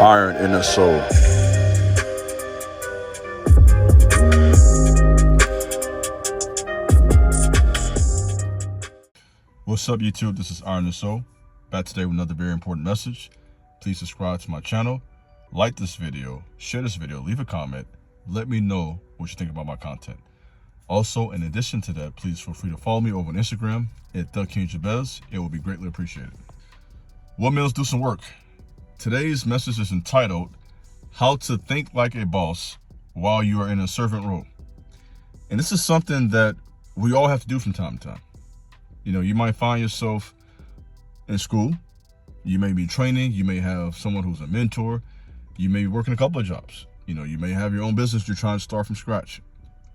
iron in the soul. What's up, YouTube? This is Iron and Soul, back today with another very important message. Please subscribe to my channel, like this video, share this video, leave a comment, let me know what you think about my content. Also, in addition to that, please feel free to follow me over on Instagram at TheKingJabez. It will be greatly appreciated. What meals do some work? Today's message is entitled, How to Think Like a Boss While You Are in a Servant Role. And this is something that we all have to do from time to time. You know, you might find yourself in school, you may be training, you may have someone who's a mentor, you may be working a couple of jobs. You know, you may have your own business you're trying to start from scratch.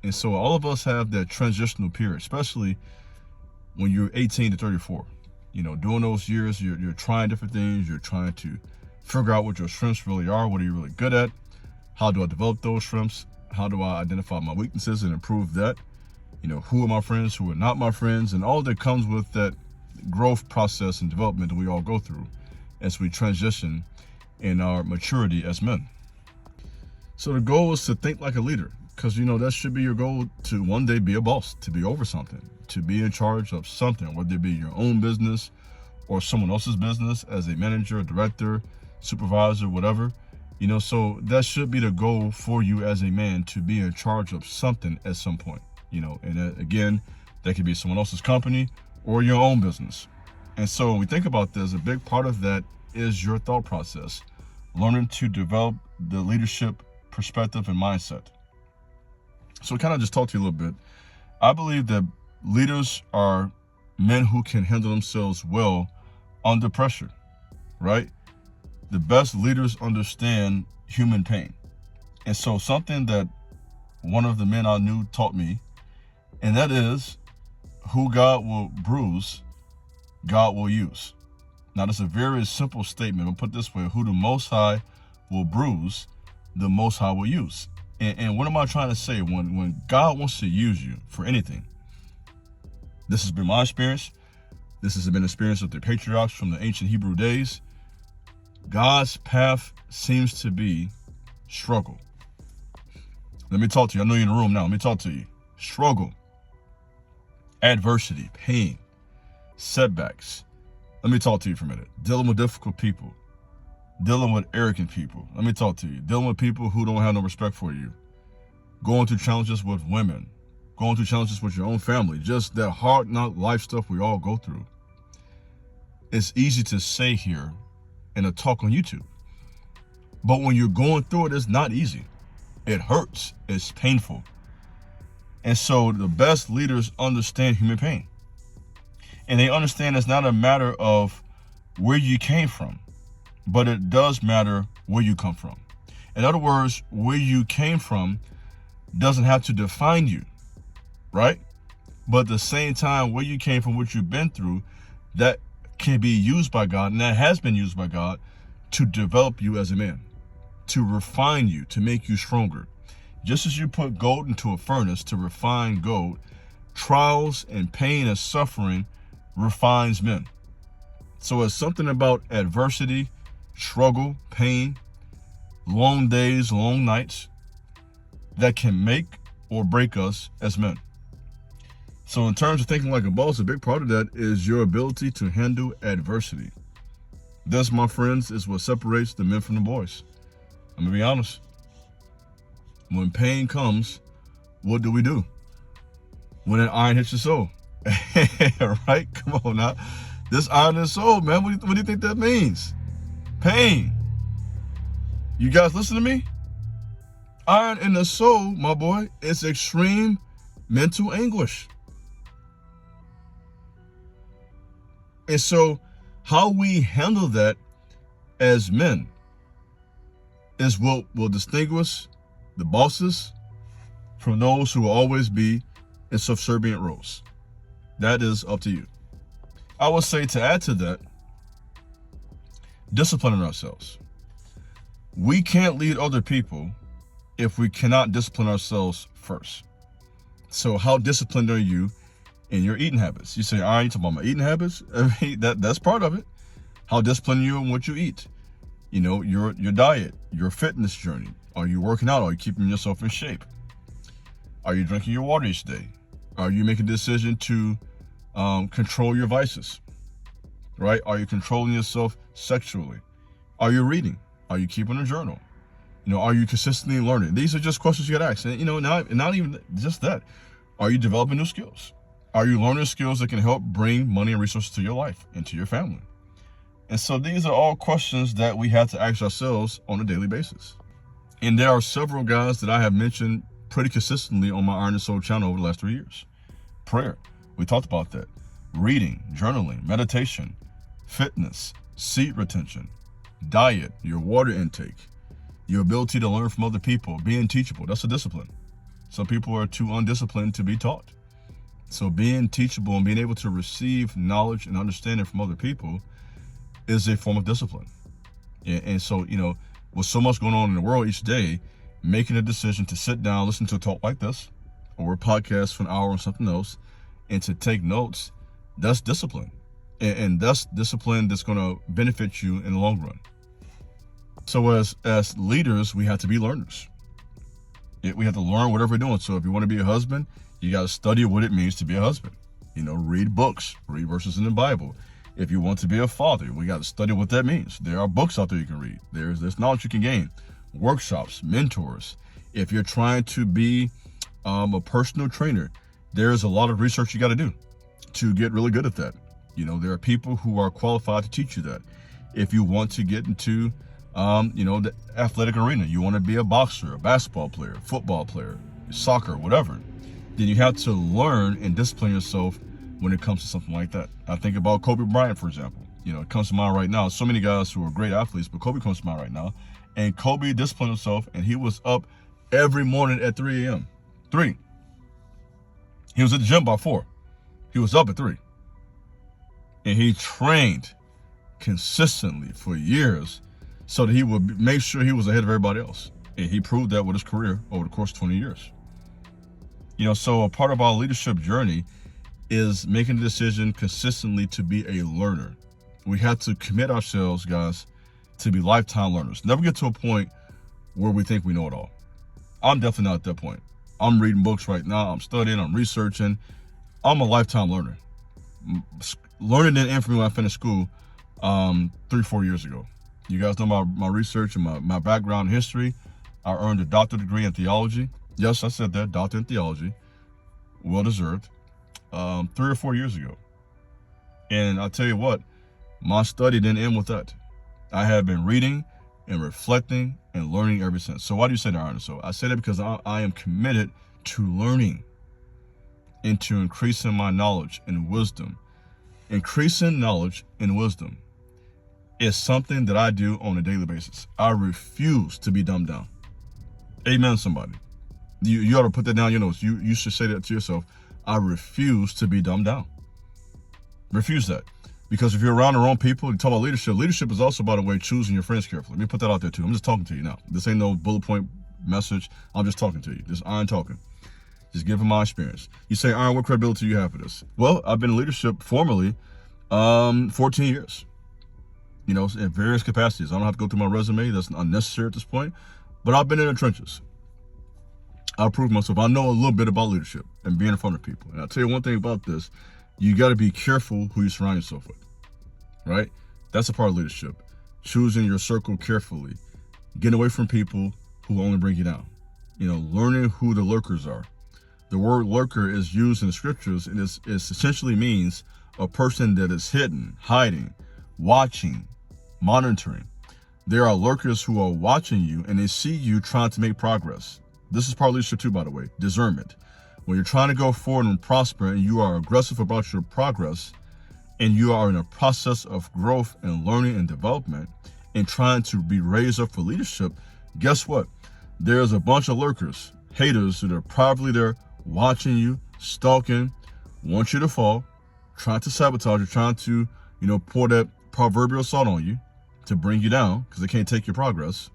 And so all of us have that transitional period, especially when you're 18 to 34. You know, during those years, you're trying different things, you're trying to figure out what your strengths really are, what are you really good at, how do I develop those strengths, how do I identify my weaknesses and improve that, you know, who are my friends, who are not my friends, and all that comes with that growth process and development that we all go through as we transition in our maturity as men. So the goal is to think like a leader, because, you know, that should be your goal, to one day be a boss, to be over something, to be in charge of something, whether it be your own business or someone else's business as a manager, director, supervisor, whatever. You know, so that should be the goal for you as a man, to be in charge of something at some point. You know, and again, that could be someone else's company or your own business. And so when we think about this, a big part of that is your thought process, learning to develop the leadership perspective and mindset. So kind of just talk to you a little bit. I believe that leaders are men who can handle themselves well under pressure, right? The best leaders understand human pain. And so something that one of the men I knew taught me, and that is, who God will bruise, God will use. Now, that's a very simple statement. I'll put it this way: who the Most High will bruise, the Most High will use. And what am I trying to say? When God wants to use you for anything, this has been my experience. This has been the experience of the patriarchs from the ancient Hebrew days. God's path seems to be struggle. Let me talk to you. I know you're in the room now. Let me talk to you. Struggle, adversity, pain, setbacks. Let me talk to you for a minute. Dealing with difficult people, dealing with arrogant people. Let me talk to you. Dealing with people who don't have no respect for you. Going through challenges with women, going through challenges with your own family, just that hard knock life stuff we all go through. It's easy to say here in a talk on YouTube, but when you're going through it, it's not easy. It hurts. It's painful. And so the best leaders understand human pain. And they understand it's not a matter of where you came from, but it does matter where you come from. In other words, where you came from doesn't have to define you, right? But at the same time, where you came from, what you've been through, that can be used by God, and that has been used by God to develop you as a man, to refine you, to make you stronger. Just as you put gold into a furnace to refine gold, trials and pain and suffering refines men. So it's something about adversity, struggle, pain, long days, long nights that can make or break us as men. So in terms of thinking like a boss, a big part of that is your ability to handle adversity. This, my friends, is what separates the men from the boys. I'm gonna be honest. When pain comes, what do we do? When an iron hits your soul, right? Come on now. This iron in the soul, man, what do you think that means? Pain. You guys listen to me? Iron in the soul, my boy, is extreme mental anguish. And so how we handle that as men is what will distinguish the bosses from those who will always be in subservient roles. That is up to you. I would say, to add to that, disciplining ourselves. We can't lead other people if we cannot discipline ourselves first. So how disciplined are you in your eating habits? You say, all right, you talking about my eating habits? I mean, that's part of it. How disciplined are you in what you eat? your diet, your fitness journey. Are you working out? Are you keeping yourself in shape? Are you drinking your water each day? Are you making a decision to control your vices? Right? Are you controlling yourself sexually? Are you reading? Are you keeping a journal? Are you consistently learning? These are just questions you got to ask. And, not even just that. Are you developing new skills? Are you learning skills that can help bring money and resources to your life and to your family? And so these are all questions that we have to ask ourselves on a daily basis. And there are several guys that I have mentioned pretty consistently on my Iron and Soul channel over the last 3 years. Prayer, we talked about that. Reading, journaling, meditation, fitness, seed retention, diet, your water intake, your ability to learn from other people, being teachable. That's a discipline. Some people are too undisciplined to be taught. So being teachable and being able to receive knowledge and understanding from other people is a form of discipline. And so, with so much going on in the world each day, making a decision to sit down, listen to a talk like this, or a podcast for an hour or something else, and to take notes, that's discipline. And that's discipline that's going to benefit you in the long run. So as leaders, we have to be learners. We have to learn whatever we're doing. So if you want to be a husband, you got to study what it means to be a husband. Read books, read verses in the Bible. If you want to be a father, we got to study what that means. There are books out there you can read. There's knowledge you can gain, workshops, mentors. If you're trying to be a personal trainer, there's a lot of research you got to do to get really good at that. There are people who are qualified to teach you that. If you want to get into the athletic arena, you want to be a boxer, a basketball player, football player, soccer, whatever, then you have to learn and discipline yourself when it comes to something like that. I think about Kobe Bryant, for example. It comes to mind right now. So many guys who are great athletes, but Kobe comes to mind right now. And Kobe disciplined himself, and he was up every morning at 3 a.m. 3. He was at the gym by 4. He was up at 3. And he trained consistently for years so that he would make sure he was ahead of everybody else. And he proved that with his career over the course of 20 years. So a part of our leadership journey is making the decision consistently to be a learner. We have to commit ourselves, guys, to be lifetime learners. Never get to a point where we think we know it all. I'm definitely not at that point. I'm reading books right now. I'm studying. I'm researching. I'm a lifetime learner. Learning didn't end for me when I finished school 3-4 years ago. You guys know my research and my background in history. I earned a doctorate degree in theology. Yes, I said that, doctor in theology. Well deserved. 3 or 4 years ago. And I'll tell you what, my study didn't end with that. I have been reading and reflecting and learning ever since. So why do you say that, Iron? So I say that because I am committed to learning and to increasing my knowledge and wisdom. Increasing knowledge and wisdom is something that I do on a daily basis. I refuse to be dumbed down. Amen, somebody. You ought to put that down in your notes. You should say that to yourself. I refuse to be dumbed down. Refuse that. Because if you're around the wrong people, you talk about leadership. Leadership is also, by the way, choosing your friends carefully. Let me put that out there too. I'm just talking to you now. This ain't no bullet point message. I'm just talking to you. This Iron talking. Just giving my experience. You say, Iron, what credibility do you have for this? Well, I've been in leadership formally 14 years. In various capacities. I don't have to go through my resume. That's unnecessary at this point. But I've been in the trenches. I proved myself. I know a little bit about leadership and being in front of people. And I'll tell you one thing about this. You got to be careful who you surround yourself with, right? That's a part of leadership. Choosing your circle carefully. Getting away from people who only bring you down. Learning who the lurkers are. The word lurker is used in the scriptures, and it essentially means a person that is hidden, hiding, watching, monitoring. There are lurkers who are watching you, and they see you trying to make progress. This is part of leadership too, by the way, discernment. When you're trying to go forward and prosper and you are aggressive about your progress and you are in a process of growth and learning and development and trying to be raised up for leadership, guess what? There's a bunch of lurkers, haters that are probably there watching you, stalking, want you to fall, trying to sabotage you, trying to, pour that proverbial salt on you to bring you down because they can't take your progress.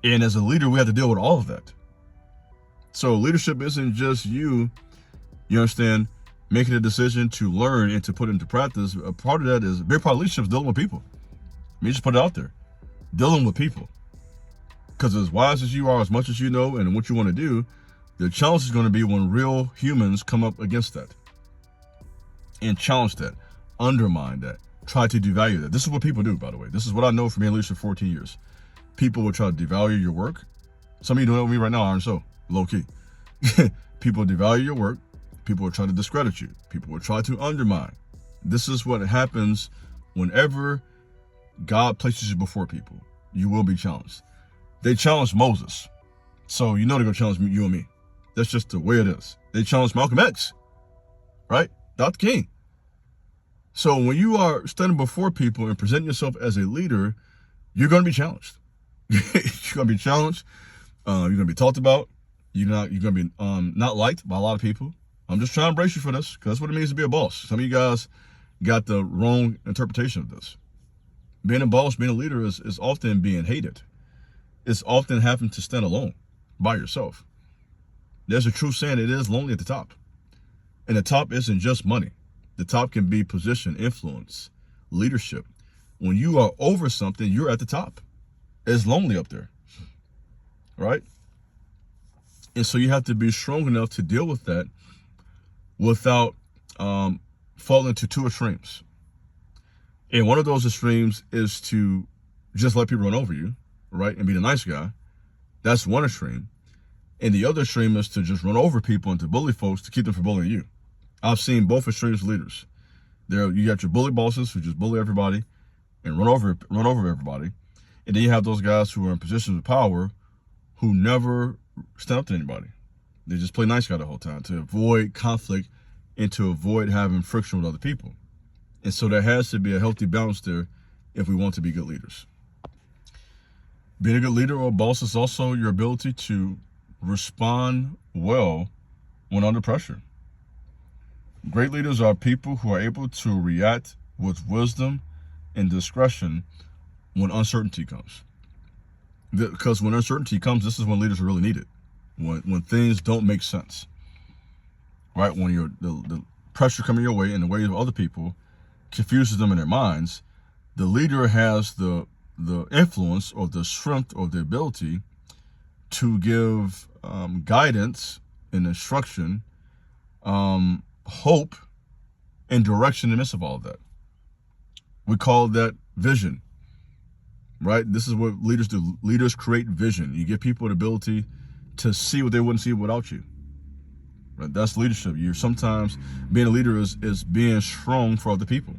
And as a leader, we have to deal with all of that. So leadership isn't just you understand, making a decision to learn and to put into practice. A part of that is, a big part of leadership is dealing with people. Just put it out there. dealing with people. Because as wise as you are, as much as you know and what you want to do, the challenge is going to be when real humans come up against that and challenge that, undermine that, try to devalue that. This is what people do, by the way. This is what I know from being a leader for 14 years. People will try to devalue your work. Some of you doing it with me right now, Iron So, low key. People devalue your work. People will try to discredit you. People will try to undermine. This is what happens whenever God places you before people. You will be challenged. They challenged Moses. So you know they're going to challenge you and me. That's just the way it is. They challenged Malcolm X, right? Dr. King. So when you are standing before people and presenting yourself as a leader, you're going to be challenged. You're going to be challenged. You're going to be talked about. You're going to be not liked by a lot of people. I'm just trying to brace you for this because that's what it means to be a boss. Some of you guys got the wrong interpretation of this. Being a boss, being a leader is often being hated. It's often having to stand alone by yourself. There's a true saying, it is lonely at the top. And the top isn't just money. The top can be position, influence, leadership. When you are over something, you're at the top. It's lonely up there, right? And so you have to be strong enough to deal with that without falling into two extremes. And one of those extremes is to just let people run over you, right? And be the nice guy. That's one extreme. And the other extreme is to just run over people and to bully folks to keep them from bullying you. I've seen both extremes of leaders. You got your bully bosses who just bully everybody and run over everybody. And then you have those guys who are in positions of power who never stand up to anybody. They just play nice guy the whole time to avoid conflict and to avoid having friction with other people. And so there has to be a healthy balance there if we want to be good leaders. Being a good leader or boss is also your ability to respond well when under pressure. Great leaders are people who are able to react with wisdom and discretion when uncertainty comes. Because when uncertainty comes, this is when leaders are really needed. When things don't make sense, right? When the pressure coming your way and the way of other people confuses them in their minds, the leader has the influence or the strength or the ability to give guidance and instruction, hope, and direction in the midst of all of that. We call that vision, right? This is what leaders do. Leaders create vision. You give people the ability to see what they wouldn't see without you. Right? That's leadership. Sometimes being a leader is being strong for other people.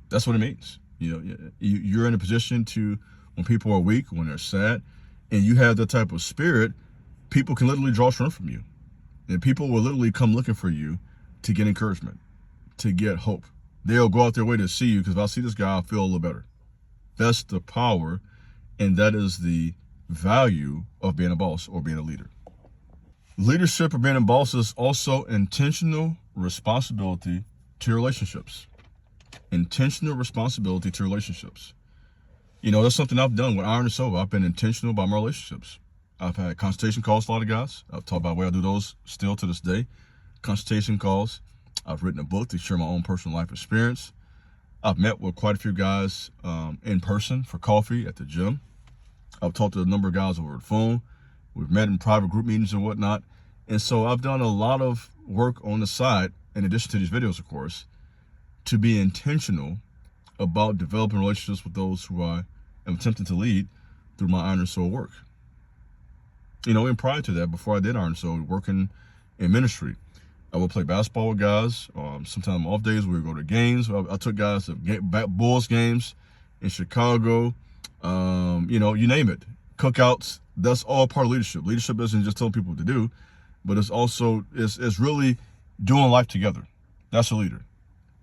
That's what it means. You're in a position to, when people are weak, when they're sad, and you have that type of spirit, people can literally draw strength from you. And people will literally come looking for you to get encouragement, to get hope. They'll go out their way to see you because if I see this guy, I'll feel a little better. That's the power, and that is the value of being a boss or being a leader. Leadership or being a boss is also intentional responsibility to relationships. Intentional responsibility to relationships. That's something I've done with Iron So. I've been intentional about my relationships. I've had consultation calls with a lot of guys. I've talked about where I do those still to this day. Consultation calls. I've written a book to share my own personal life experience. I've met with quite a few guys in person for coffee at the gym. I've talked to a number of guys over the phone. We've met in private group meetings and whatnot. And so I've done a lot of work on the side, in addition to these videos, of course, to be intentional about developing relationships with those who I am attempting to lead through my Iron So work. And prior to that, before I did Iron So, working in ministry, I would play basketball with guys. Sometimes off days we would go to games. I took guys to Bulls games in Chicago. You name it. Cookouts. That's all part of leadership. Leadership isn't just telling people what to do, but it's really doing life together. That's a leader.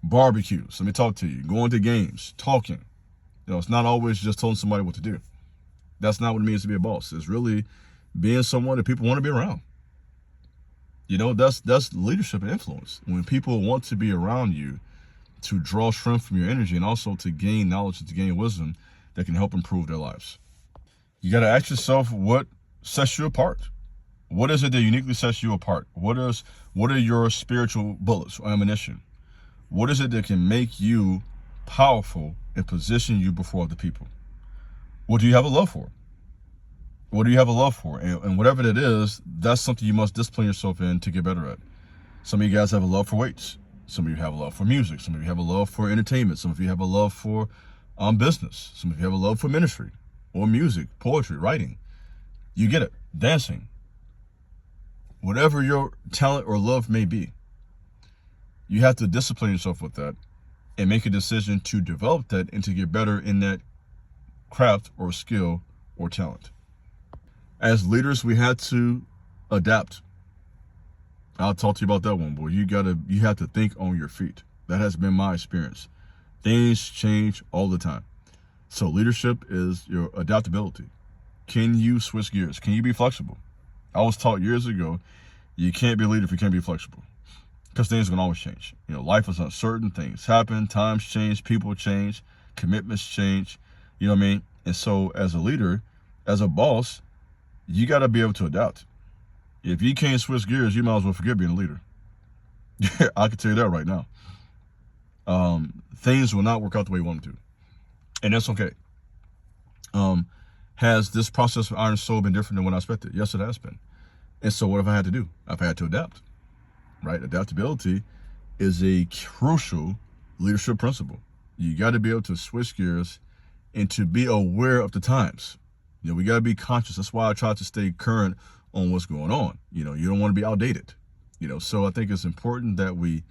Barbecues. Let me talk to you. Going to games. Talking. It's not always just telling somebody what to do. That's not what it means to be a boss. It's really being someone that people want to be around. That's leadership and influence. When people want to be around you to draw strength from your energy and also to gain knowledge and to gain wisdom that can help improve their lives. You got to ask yourself what sets you apart. What is it that uniquely sets you apart? What are your spiritual bullets or ammunition? What is it that can make you powerful and position you before other people? What do you have a love for? What do you have a love for? And whatever that is, that's something you must discipline yourself in to get better at. Some of you guys have a love for weights. Some of you have a love for music. Some of you have a love for entertainment. Some of you have a love for business. Some of you have a love for ministry or music, poetry, writing. You get it. Dancing. Whatever your talent or love may be, you have to discipline yourself with that and make a decision to develop that and to get better in that craft or skill or talent. As leaders, we had to adapt. I'll talk to you about that one, boy. You have to think on your feet. That has been my experience. Things change all the time. So leadership is your adaptability. Can you switch gears? Can you be flexible? I was taught years ago, you can't be a leader if you can't be flexible, because things are going to always change. Life is uncertain. Things happen. Times change. People change. Commitments change. You know what I mean? And so as a leader, as a boss, you got to be able to adapt. If you can't switch gears, you might as well forget being a leader. I can tell you that right now. Things will not work out the way you want them to. And that's okay. Has this process of Iron and Soul been different than what I expected? Yes, it has been. And so what have I had to do? I've had to adapt, right? Adaptability is a crucial leadership principle. You got to be able to switch gears and to be aware of the times. We got to be conscious. That's why I try to stay current on what's going on. You don't want to be outdated. So I think it's important that we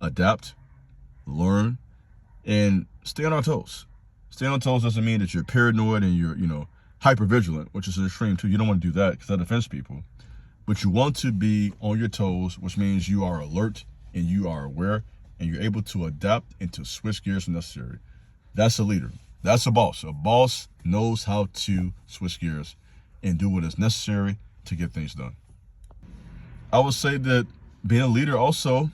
adapt, learn, and stay on our toes. Stay on toes doesn't mean that you're paranoid and you're, hyper vigilant, which is an extreme too. You don't want to do that because that offends people. But you want to be on your toes, which means you are alert and you are aware and you're able to adapt and to switch gears when necessary. That's a leader. That's a boss. A boss knows how to switch gears and do what is necessary to get things done. I would say that being a leader also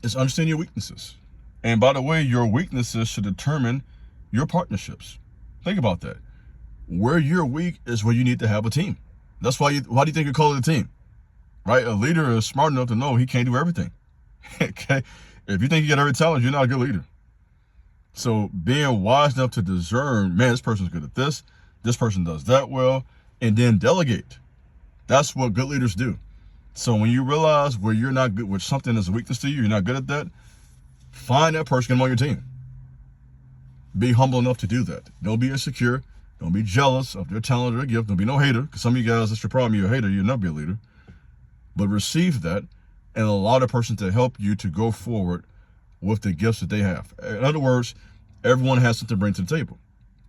is understanding your weaknesses. And by the way, your weaknesses should determine your partnerships. Think about that. Where you're weak is where you need to have a team. That's why do you think you call it a team? Right? A leader is smart enough to know he can't do everything. Okay? If you think you got every talent, you're not a good leader. So being wise enough to discern, man, this person's good at this person does that well, and then delegate. That's what good leaders do. So when you realize where you're not good, where something is a weakness to you, you're not good at that, find that person on your team. Be humble enough to do that. Don't be insecure. Don't be jealous of their talent or their gift. Don't be no hater, because some of you guys, that's your problem. You're a hater. You'll never be a leader. But receive that and allow the person to help you to go forward with the gifts that they have. In other words, everyone has something to bring to the table.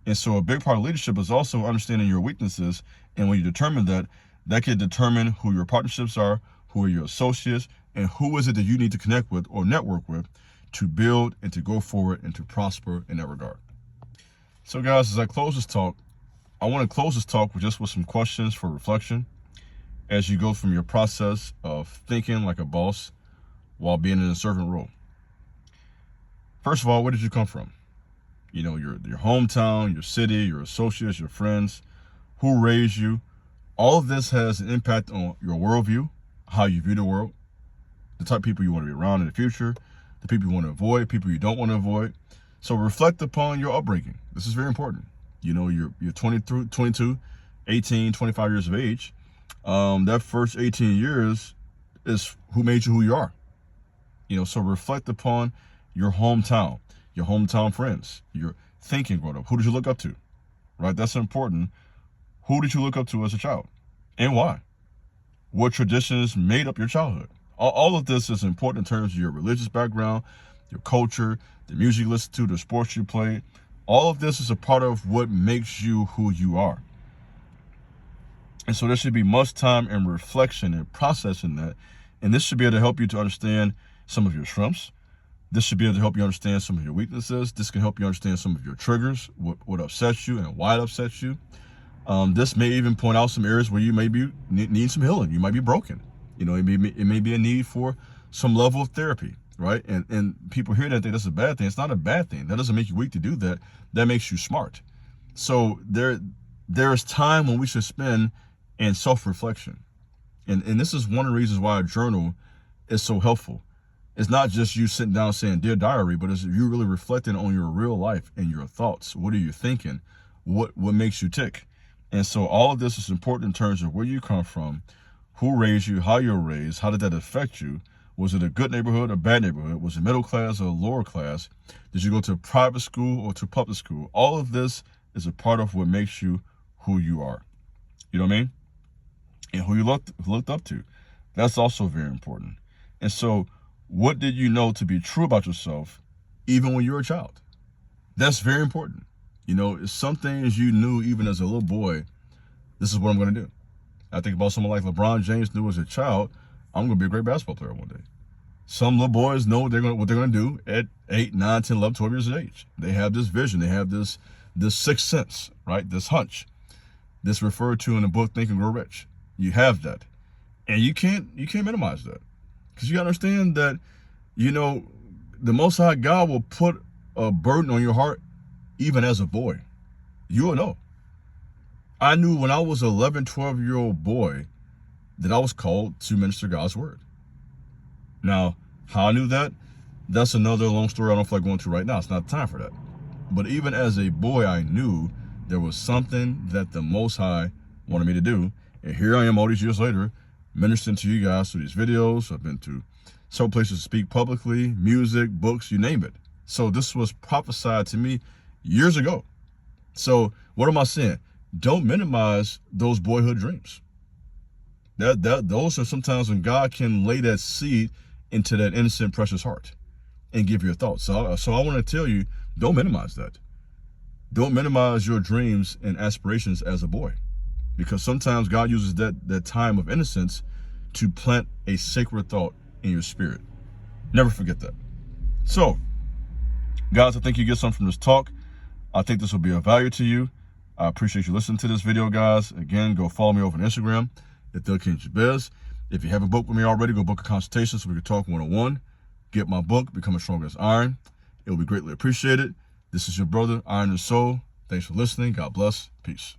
And so a big part of leadership is also understanding your weaknesses. And when you determine that, that can determine who your partnerships are, who are your associates, and who is it that you need to connect with or network with to build and to go forward and to prosper in that regard. So guys, as I close this talk, I want to close this talk with some questions for reflection as you go from your process of thinking like a boss while being in a servant role. First of all, where did you come from? Your hometown, your city, your associates, your friends, who raised you. All of this has an impact on your worldview, how you view the world, the type of people you want to be around in the future, the people you want to avoid, people you don't want to avoid. So reflect upon your upbringing. This is very important. You're 23, 22, 18, 25 years of age. That first 18 years is who made you who you are. So reflect upon your hometown friends, your thinking growing up. Who did you look up to? Right? That's important. Who did you look up to as a child? And why? What traditions made up your childhood? All of this is important in terms of your religious background, your culture, the music you listen to, the sports you play. All of this is a part of what makes you who you are. And so there should be much time and reflection and processing that. And this should be able to help you to understand some of your strengths. This should be able to help you understand some of your weaknesses. This can help you understand some of your triggers, what upsets you and why it upsets you. This may even point out some areas where you may need some healing. You might be broken. It may be a need for some level of therapy, right? And people hear that and think that's a bad thing. It's not a bad thing. That doesn't make you weak to do that. That makes you smart. So there is time when we should spend in self-reflection. And this is one of the reasons why a journal is so helpful. It's not just you sitting down saying, dear diary, but it's you really reflecting on your real life and your thoughts. What are you thinking? what makes you tick. And so all of this is important in terms of where you come from, who raised you, how you're raised, how did that affect you? Was it a good neighborhood or bad neighborhood? Was it middle class or lower class? Did you go to private school or to public school? All of this is a part of what makes you who you are. You know what I mean? And who you looked up to. That's also very important. And so what did you know to be true about yourself even when you were a child? That's very important. You know, some things you knew even as a little boy, this is what I'm going to do. I think about someone like LeBron James knew as a child, I'm going to be a great basketball player one day. Some little boys know what they're going to do at 8, 9, 10, 11, 12 years of age. They have this vision. They have this sixth sense, right? This hunch. This referred to in the book, Think and Grow Rich. You have that. And you can't minimize that. Because you got to understand that, you know, the Most High God will put a burden on your heart even as a boy. You will know. I knew when I was an 11, 12-year-old boy that I was called to minister God's word. Now, how I knew that, that's another long story I don't feel like going to right now. It's not time for that. But even as a boy, I knew there was something that the Most High wanted me to do. And here I am all these years later, ministering to you guys through these videos. I've been to several places to speak publicly, music, books, you name it. So this was prophesied to me years ago. So what am I saying? Don't minimize those boyhood dreams. Those are sometimes when God can lay that seed into that innocent, precious heart and give your thoughts. So I want to tell you, don't minimize that. Don't minimize your dreams and aspirations as a boy, because sometimes God uses that time of innocence to plant a sacred thought in your spirit. Never forget that. So, guys, I think you get something from this talk. I think this will be of value to you. I appreciate you listening to this video, guys. Again, go follow me over on Instagram at The King Jabez. If you haven't booked with me already, go book a consultation so we can talk one-on-one. Get my book, Becoming Stronger as Iron. It will be greatly appreciated. This is your brother, Iron and Soul. Thanks for listening. God bless. Peace.